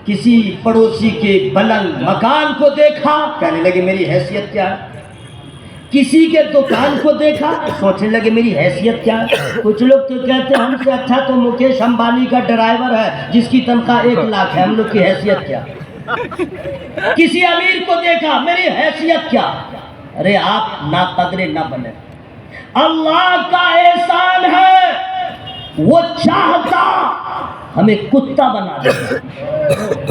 کسی پڑوسی کے بلند مکان کو دیکھا، کہنے لگے میری حیثیت کیا ہے۔ کسی کے دکان کو دیکھا، سوچنے لگے میری حیثیت کیا ہے۔ کچھ لوگ تو کہتے ہیں ہم سے اچھا تو مکیش امبانی کا ڈرائیور ہے جس کی تنخواہ 1 لاکھ ہے، ہم لوگ کی حیثیت کیا۔ کسی امیر کو دیکھا، میری حیثیت کیا۔ ارے آپ ناقدرے نہ بنے، اللہ کا احسان ہے، وہ چاہتا ہمیں کتا بنا دیتا،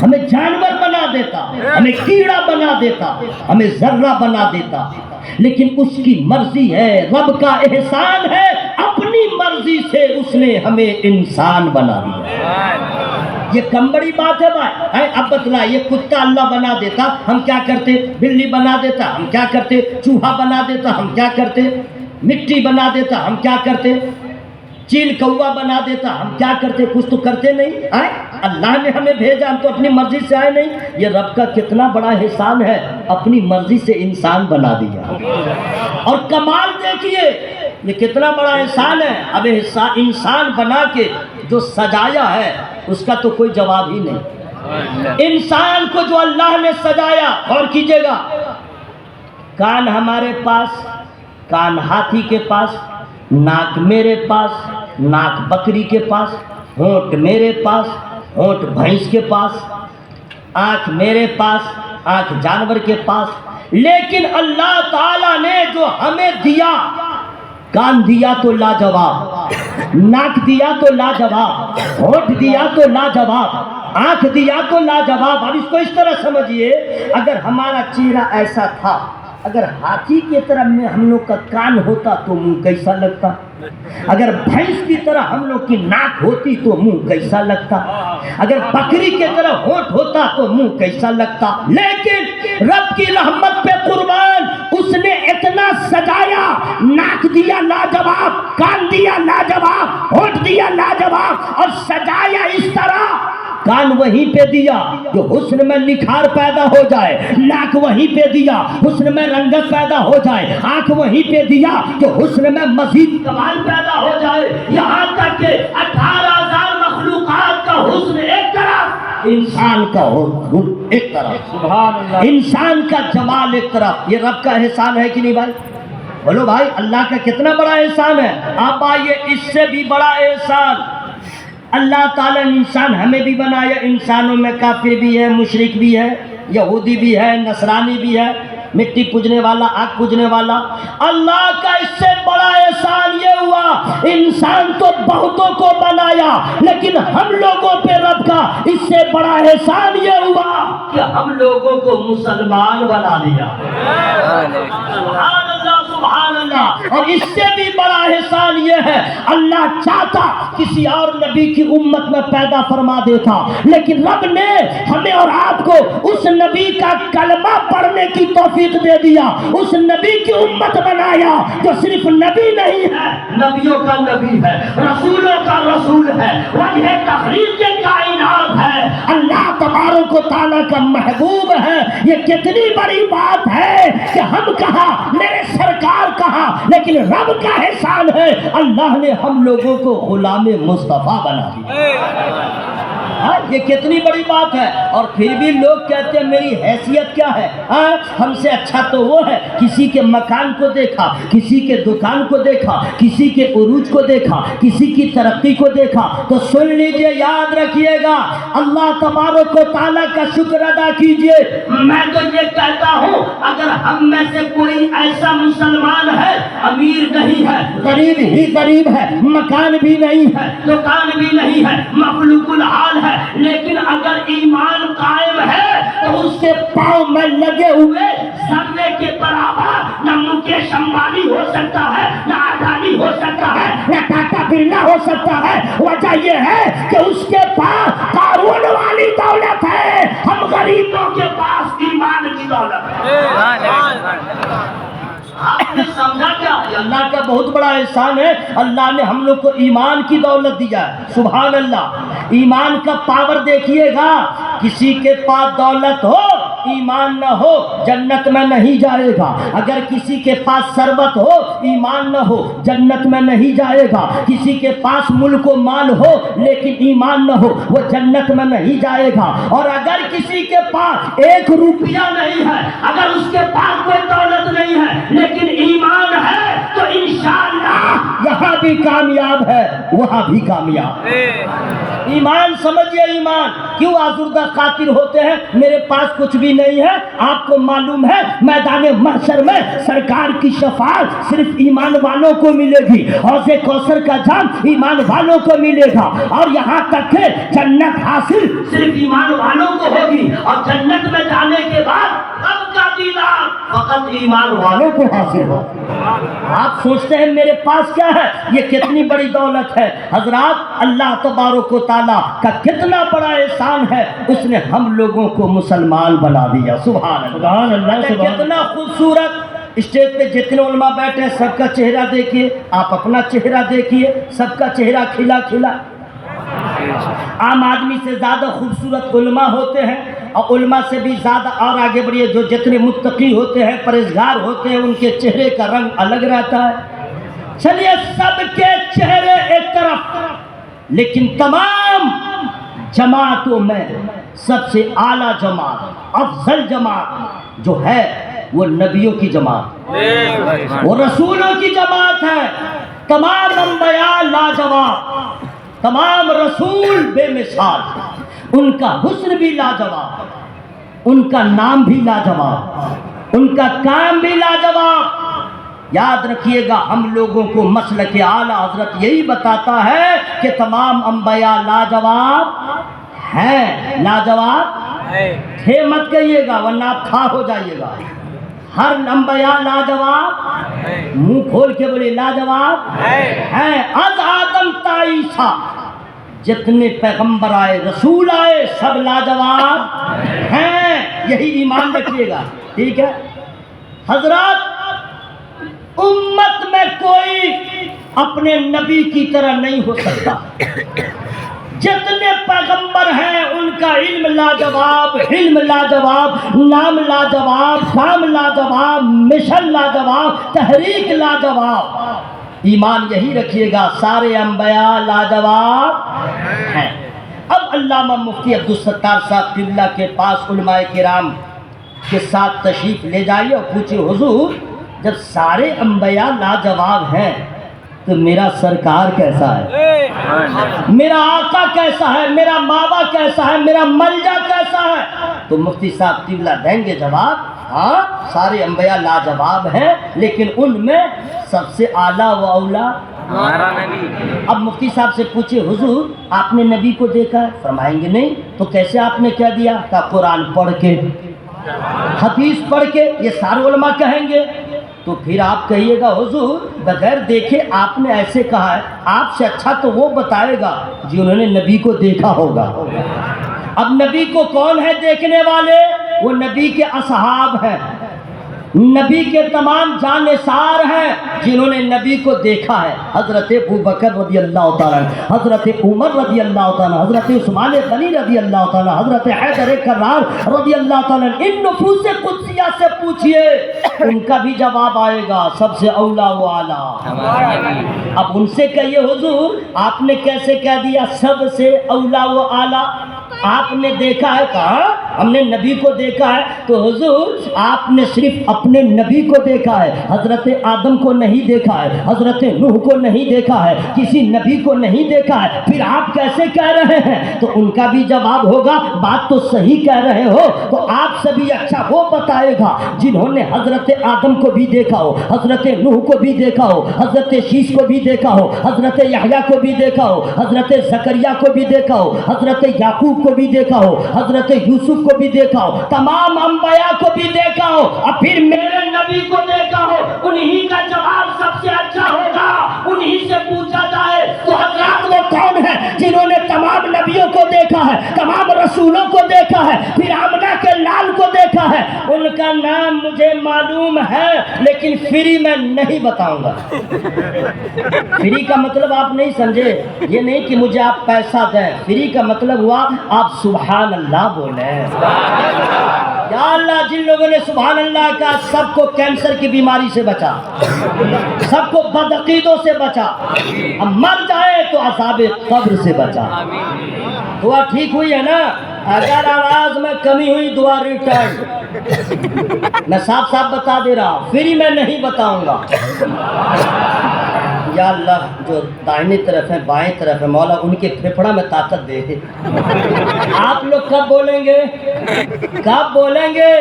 ہمیں جانور بنا دیتا، ہمیں کیڑا بنا دیتا، ہمیں ذرہ بنا دیتا، لیکن اس کی مرضی ہے، رب کا احسان ہے، اپنی مرضی سے اس نے ہمیں انسان بنا دیا۔ یہ کم بڑی بات ہے بھائی؟ اب بتلا، یہ کتا اللہ بنا دیتا، ہم کیا کرتے؟ بلی بنا دیتا، ہم کیا کرتے؟ چوہا بنا دیتا، ہم کیا کرتے؟ مٹی بنا دیتا، ہم کیا کرتے؟ چیل کوا بنا دیتا، ہم کیا کرتے؟ کچھ تو کرتے نہیں۔ اللہ نے ہمیں بھیجا، ہم تو اپنی مرضی سے آئے نہیں۔ یہ رب کا کتنا بڑا احسان ہے، اپنی مرضی سے انسان بنا دیا۔ اور کمال دیکھیے یہ کتنا بڑا احسان ہے۔ اب انسان بنا کے جو سجایا ہے اس کا تو کوئی جواب ہی نہیں۔ انسان کو جو اللہ نے سجایا، غور کیجئے گا، کان ہمارے پاس، کان ہاتھی کے پاس، ناک میرے پاس، ناک بکری کے پاس، ہونٹ میرے پاس، ہونٹ بھینس کے پاس، آنکھ میرے پاس، آنکھ جانور کے پاس، لیکن اللہ تعالیٰ نے جو ہمیں دیا، کان دیا تو لاجواب، ناک دیا تو لاجواب، ہونٹ دیا تو لاجواب، آنکھ دیا تو لاجواب۔ اب اس کو اس طرح سمجھیے، اگر ہمارا چہرہ ایسا تھا، اگر ہاتھی کی طرح میں ہم لوگ کا کان ہوتا تو منہ کیسا لگتا، اگر بھینس کی طرح ہم لوگ کی ناک ہوتی تو منہ کیسا لگتا، اگر بکری کی طرح ہونٹ ہوتا تو منہ کیسا لگتا۔ لیکن رب کی رحمت پہ قربان، اس نے اتنا سجایا، ناک دیا لاجواب، کان دیا لاجواب، ہونٹ دیا لاجواب، اور سجایا اس طرح، کان وہیں پہ دیا جو حسن میں نکھار پیدا ہو جائے، ناک وہیں پہ دیا حسن میں رنگت پیدا ہو جائے، آنکھ وہیں پہ دیا جو حسن میں مزید کمال پیدا ہو جائے، یہاں تک کہ 18,000 مخلوقات کا حسن ایک طرف، انسان کا حسن ایک طرف، سبحان اللہ، انسان کا جمال ایک طرف۔ یہ رب کا احسان ہے کہ نہیں بھائی؟ بولو بھائی، اللہ کا کتنا بڑا احسان ہے۔ آپ آئیے، اس سے بھی بڑا احسان، اللہ تعالیٰ نے انسان ہمیں بھی بنایا۔ انسانوں میں کافر بھی ہے، مشرک بھی ہے، یہودی بھی ہے، نصرانی بھی ہے، مٹی پوجنے والا، آگ پوجنے والا۔ اللہ کا اس سے بڑا احسان یہ ہوا، انسان تو بہتوں کو بنایا، لیکن ہم لوگوں پہ رب کا اس سے بڑا احسان یہ ہوا کہ ہم لوگوں کو مسلمان بنا دیا۔ سبحان اللہ، سبحان اللہ۔ اور اس سے بھی بڑا احسان یہ ہے، اللہ چاہتا کسی اور نبی کی امت میں پیدا فرما دیتا، لیکن رب نے ہمیں اور آپ کو اس نبی کا کلمہ پڑھنے کی توفیق دے دیا، اس نبی کی امت بنایا جو صرف نبی نہیں ہے، نبیوں کا نبی ہے، رسولوں کا رسول ہے، وجہ تخلیق کائنات ہے، اللہ تبارک و تعالیٰ کا محبوب ہے۔ یہ کتنی بڑی بات ہے کہ ہم کہا، میرے سرکار کہا، لیکن رب کا احسان ہے، اللہ نے ہم لوگوں کو غلام مصطفیٰ بنا دیا۔ یہ کتنی بڑی بات ہے۔ اور پھر بھی لوگ کہتے ہیں میری حیثیت کیا ہے، ہم سے اچھا تو وہ ہے، کسی کے مکان کو دیکھا، کسی کے دکان کو دیکھا، کسی کے عروج کو دیکھا، کسی کی ترقی کو دیکھا، تو سن لیجئے، یاد رکھیے گا، اللہ تبارک و تعالیٰ کا شکر ادا کیجئے۔ میں تو یہ کہتا ہوں، اگر ہم میں سے کوئی ایسا مسلمان ہے، امیر نہیں ہے، غریب ہی غریب ہے، مکان بھی نہیں ہے، دکان بھی نہیں ہے، مخلوق الحال ہے، لیکن اگر ایمان قائم ہے تو اس کے پاؤں میں لگے ہوئے ذرے کے برابر نہ مکیش امبانی ہو سکتا ہے، نہ اڈانی ہو سکتا ہے، نہ ٹاٹا برلا ہو سکتا ہے۔ وجہ یہ ہے کہ اس کے پاس قارون والی دولت ہے، ہم غریبوں کے پاس ایمان کی دولت ہے۔ آپ نے سمجھا کیا؟ یہ اللہ کا بہت بڑا احسان ہے، اللہ نے ہم لوگ کو ایمان کی دولت دیا ہے۔ سبحان اللہ۔ ایمان کا پاور دیکھیے گا، کسی کے پاس دولت ہو ایمان نہ ہو جنت میں نہیں جائے گا. اگر کسی کے پاس ثروت ہو ایمان نہ ہو جنت میں نہیں جائے گا. کسی کے پاس ملک و مال ہو لیکن ایمان نہ ہو وہ جنت میں نہیں جائے گا. اور اگر کسی کے پاس 1 روپیہ نہیں ہے, اگر اس کے پاس کوئی دولت نہیں ہے لیکن ایمان ہے تو انشاءاللہ یہاں بھی کامیاب ہے وہاں بھی کامیاب. ایمان سمجھئے, ایمان کیوں آزردہ خاطر ہوتے ہیں؟ میرے پاس کچھ بھی نہیں ہے. آپ کو معلوم ہے میدان محشر میں سرکار کی شفاعت صرف ایمان والوں کو ملے گی. حوض کوثر کا جام ایمان والوں کو ملے گا. اور یہاں تک کہ جنت حاصل صرف ایمان والوں کو ہوگی. اور جنت میں جانے کے بعد سب کا دیدار فقط ایمان والوں کو حاصل ہو. آپ سوچتے ہیں میرے پاس کیا ہے؟ یہ کتنی بڑی دولت ہے. حضرات اللہ تبارک و تعالیٰ کا کتنا بڑا احسان ہے, اس نے ہم لوگوں کو مسلمان بنا دیا. سبحان اللہ. کتنا خوبصورت اسٹیج پہ جتنے علماء بیٹھے ہیں سب کا چہرہ دیکھیے, آپ اپنا چہرہ دیکھیے, سب کا چہرہ کھلا کھلا. عام آدمی سے زیادہ خوبصورت علماء ہوتے ہیں, اور علماء سے بھی زیادہ اور آگے بڑھیے جو جتنے متقی ہوتے ہیں پرہیزگار ہوتے ہیں ان کے چہرے کا رنگ الگ رہتا ہے. چلیے سب کے چہرے ایک طرف, لیکن تمام جماعتوں میں سب سے اعلیٰ جماعت افضل جماعت جو ہے وہ نبیوں کی جماعت, وہ رسولوں کی جماعت ہے. تمام انبیاء لاجواب, تمام رسول بے مثال, ان کا حسن بھی لاجواب, ان کا نام بھی لاجواب, ان کا کام بھی لاجواب. یاد رکھیے گا ہم لوگوں کو مسلک اعلیٰ حضرت یہی بتاتا ہے کہ تمام انبیاء لاجواب ہیں. لاجواب تھے مت کہیے گا ورنہ آپ کھا ہو جائیے گا. ہر انبیاء لاجواب, منہ کھول کے بولے لاجواب ہیں. از آدم تا عیسیٰ جتنے پیغمبر آئے رسول آئے سب لاجواب ہیں. یہی ایمان رکھیے گا, ٹھیک ہے حضرات. امت میں کوئی اپنے نبی کی طرح نہیں ہو سکتا. جتنے پیغمبر ہیں ان کا علم لاجواب, علم لاجواب, نام لاجواب, کام لاجواب, مشن لاجواب, تحریک لاجواب. ایمان یہی رکھیے گا سارے انبیاء لاجواب ہیں. اب علامہ مفتی عبدالستار صاحب قبلہ کے پاس علماء کرام کے ساتھ تشریف لے جائیے اور پوچھے حضور جب سارے انبیاء لاجواب ہیں تو میرا سرکار کیسا ہے, میرا آقا کیسا ہے, میرا ماوا کیسا ہے, میرا ملجا کیسا ہے؟ تو مفتی صاحب قبلہ دیں گے جواب, ہاں سارے انبیاء لاجواب ہیں لیکن ان میں سب سے اعلیٰ و اولا ہمارا نبی. اب مفتی صاحب سے پوچھے حضور آپ نے نبی کو دیکھا ہے؟ فرمائیں گے نہیں. تو کیسے آپ نے کہہ دیا؟ کہ قرآن پڑھ کے, حدیث پڑھ کے. یہ سارے علماء کہیں گے. تو پھر آپ کہیے گا حضور بغیر دیکھے آپ نے ایسے کہا ہے, آپ سے اچھا تو وہ بتائے گا جنہوں نے نبی کو دیکھا ہوگا. اب نبی کو کون ہے دیکھنے والے؟ وہ نبی کے اصحاب ہیں, نبی کے تمام جانثار ہیں جنہوں نے نبی کو دیکھا ہے. حضرت ابوبکر رضی اللہ تعالیٰ, حضرت عمر رضی اللہ تعالیٰ, حضرت عثمان غنی رضی اللہ تعالیٰ, حضرت حیدر کرار رضی اللہ تعالیٰ. ان نفوس قدسیہ سے پوچھئے ان کا بھی جواب آئے گا سب سے اولا و اعلیٰ. اب ان سے کہیے حضور آپ نے کیسے کہہ دیا سب سے اولا و اعلیٰ؟ آپ نے دیکھا ہے؟ کہا ہم نے نبی کو دیکھا ہے. تو حضور آپ نے صرف اپنے نبی کو دیکھا ہے, حضرت آدم کو نہیں دیکھا ہے, حضرت نوح کو نہیں دیکھا ہے, کسی نبی کو نہیں دیکھا ہے, پھر آپ کیسے کہہ رہے ہیں؟ تو ان کا بھی جواب ہوگا بات تو صحیح کہہ رہے ہو. تو آپ سے بھی اچھا وہ بتائے گا جنہوں نے حضرت آدم کو بھی دیکھا ہو, حضرت نوح کو بھی دیکھا ہو, حضرت شیش کو بھی دیکھا ہو, حضرت یحییٰ کو بھی دیکھا ہو, حضرت زکریا کو بھی دیکھا ہو, حضرت یعقوب کو بھی دیکھا ہو, حضرت یوسف کو بھی دیکھا ہو, تمام انبیاء کو بھی دیکھا ہو, اور پھر میرے نبی کو دیکھا ہو. انہی کا جواب سب سے اچھا ہوگا. انہی سے پوچھا جائے تو حضرات وہ کون ہے جنہوں نے تمام نبیوں کو دیکھا ہے, تمام رسولوں کو دیکھا ہے, پھر آمنہ کے لال کو دیکھا ہے؟ ان کا نام مجھے معلوم ہے لیکن فری میں نہیں بتاؤں گا. فری کا مطلب آپ نہیں سمجھے, یہ نہیں کہ مجھے آپ پیسہ دیں. فری کا مطلب ہوا آپ سبحان اللہ بولیں. یا اللہ جن لوگوں نے سبحان اللہ کا سب کو کینسر کی بیماری سے بچا، سب کو بدعقیدوں سے بچا، اب مر جائے تو عذاب قبر سے بچا۔ دعا ٹھیک ہوئی ہے نا؟ اگر آواز میں کمی ہوئی دعا ریٹرن، میں صاف صاف بتا دے رہا ہوں، فری میں نہیں بتاؤں گا۔ یا اللہ جو دائنی طرف ہے بائیں طرف ہے مولا ان کے پھیپھڑا میں طاقت دے۔ آپ لوگ کب بولیں گے؟ کب بولیں گے؟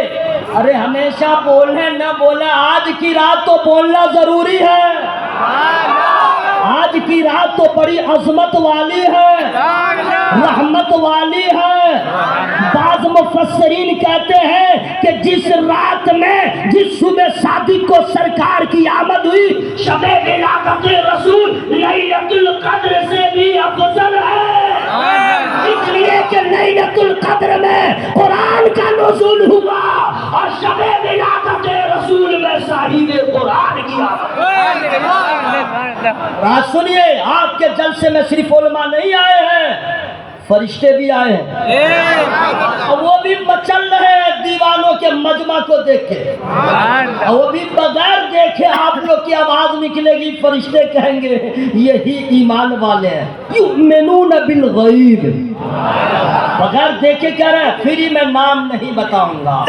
ارے ہمیشہ بولیں نہ بولیں، آج کی رات تو بولنا ضروری ہے۔ آج کی رات تو بڑی عظمت والی ہے، رحمت والی ہے۔ بعض مفسرین کہتے ہیں کہ جس رات میں جس صبح صادق کو سرکار کی آمد ہوئی، شب ولادت رسول لیلۃ القدر سے بھی افضل ہے، اس لیے کہ لیلۃ القدر میں قرآن کا نزول ہوا اور شب ولادت رسول میں صاحب قرآن کی آمد۔ بات سنیے، آپ کے جلسے میں صرف علماء نہیں آئے ہیں، فرشتے بھی آئے ہیں، اور وہ بھی مچل رہے ہیں دیوانوں کے مجمع کو دیکھ کے، اور وہ بھی بغیر دیکھے آپ لوگ کی آواز نکلے گی، فرشتے کہیں گے یہی ایمان والے ہیں، یؤمنون بالغیب۔ بغیر دیکھے کہہ رہے ہیں، پھر میں نام نہیں بتاؤں گا۔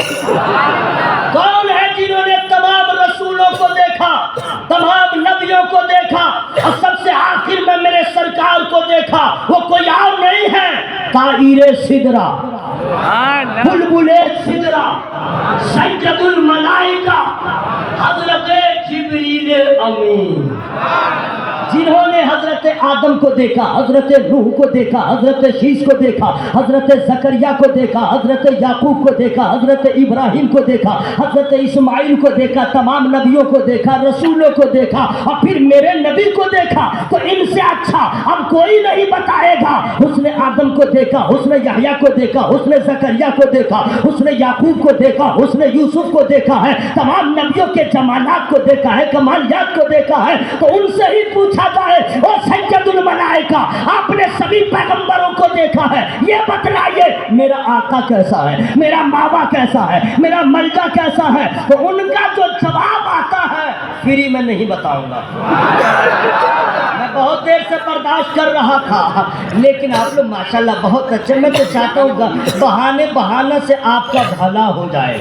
کون ہے جنہوں نے تمام رسولوں کو دیکھا، تمام نبیوں کو دیکھا، اور سب سے آخر میں میرے سرکار کو دیکھا؟ وہ کوئی اور نہیں ہے، طائر سدرہ، بلبل سدرہ، سید الملائکہ، حضرت جبریل امین، جنہوں نے حضرت آدم کو دیکھا، حضرت نوح کو دیکھا، حضرت شیش کو دیکھا، حضرت زکریا کو دیکھا، حضرت یعقوب کو دیکھا، حضرت ابراہیم کو دیکھا، حضرت اسماعیل کو دیکھا، تمام نبیوں کو دیکھا، رسولوں کو دیکھا، اور پھر میرے نبی کو دیکھا۔ تو ان سے اچھا اب کوئی نہیں بتائے گا۔ حسن آدم کو دیکھا، حسن یحییٰ کو دیکھا، حسن زکریا کو دیکھا، حسن یعقوب کو دیکھا، حسن یوسف کو دیکھا ہے، تمام نبیوں کے جمالات کو دیکھا ہے، کمالیات کو دیکھا ہے۔ تو ان سے ہی پوچھا جائے، او سید الملائکہ، آپ نے سبھی پیغمبروں کو دیکھا ہے، یہ بتلائیے میرا آقا کیسا ہے، میرا ماوا کیسا ہے، میرا ملکہ کیسا ہے؟ تو ان کا جو جواب آتا ہے فری میں نہیں بتاؤں گا۔ میں بہت دیر سے برداشت کر رہا تھا، لیکن آپ لوگ ماشاءاللہ بہت اچھے، میں تو چاہتا ہوں گا بہانے سے آپ کا بھلا ہو جائے۔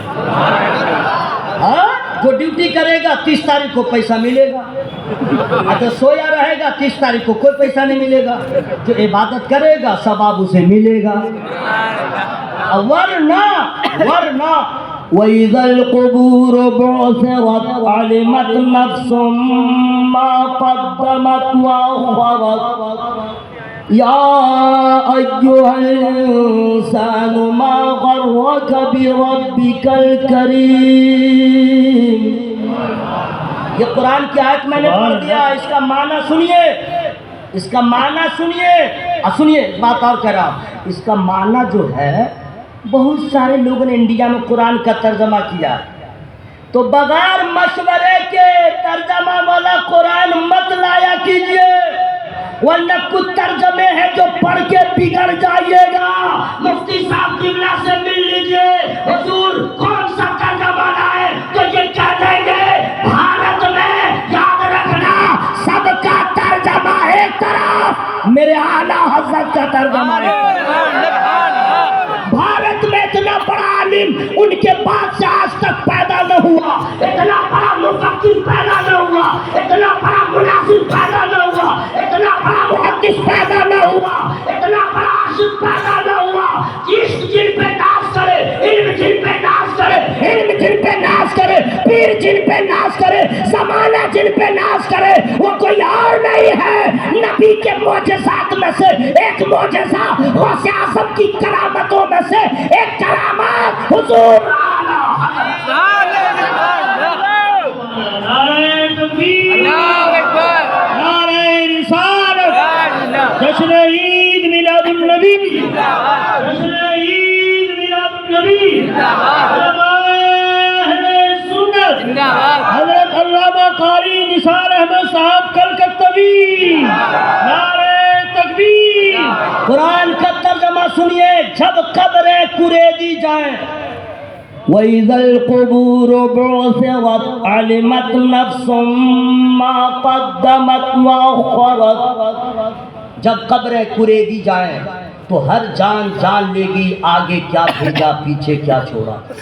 ہاں جو ڈیوٹی کرے گا 30 تاریخ کو پیسہ ملے گا، اگر سویا رہے گا 30 تاریخ کو کوئی پیسہ نہیں ملے گا، جو عبادت کرے گا ثواب اسے ملے گا، ورنہ وَإِذَا الْقُبُورُ بُعْثِرَتْ عَلِمَتْ نَفْسٌ مَّا قَدَّمَتْ وَأَخَّرَتْ يَا أَيُّهَا الْإِنسَانُ مَا غَرَّكَ بِرَبِّكَ الْكَرِيمِ۔ یہ قرآن کی آیت میں نے پڑھ دیا، اس کا معنی سنیے، اس کا معنی سنیے، سنیے بات اور کہہ رہا ہوں، اس کا معنی جو ہے بہت سارے لوگوں نے انڈیا میں قرآن کا ترجمہ کیا، تو بغیر مشورے کے ترجمہ والا قرآن مت لایا کیجئے، ورنہ کچھ ترجمے ہیں جو پڑھ کے بگڑ جائیے گا۔ مفتی صاحب قبلہ سے مل لیجئے، حضور کون سا ترجمہ لائے تو یہ کہہ دیں گے بھارت میں یاد رکھنا سب کا ترجمہ ایک طرف، میرے اعلیٰ حضرت کا ترجمہ ایک طرف۔ بھارت میں اتنا بڑا عالم ان کے بعد سے آج تک پیدا نہ ہوا، اتنا بڑا مفکر پیدا نہ ہوا، اتنا بڑا مناظر پیدا نہ ہوا، اتنا بڑا محدث پیدا نہ ہوا، اتنا بڑا عاشق پیدا نہ ہوا۔ عشق جن پہ ناز کرے، علم جن پہ ناز کرے، علم جن پہ ناز کرے، پیر جن پہ ناز کرے، زمانہ جن پہ ناز کرے، وہ کوئی اور نہیں ہے، نبی کے معجزات میں سے ایک معجزہ، غوث اعظم کی کرامتوں میں سے ایک کرامات حضور جشن عید میلاد النبی، جشن عید میلاد النبی، علماء سنت حضرت علامہ قاری نثار احمد صاحب کلکتوی، نعرہ تکبیر۔ قرآن کا ترجمہ سنیے، جب قبریں کریدی جائیں، وَإِذَا الْقُبُورُ بُعْثِرَتْ عَلِمَتْ نَفْسٌ مَّا قَدَّمَتْ وَأَخَّرَتْ. جب قبریں کریدی جائیں تو ہر جان جان لے گی آگے کیا بھیجا پیچھے کیا چھوڑا.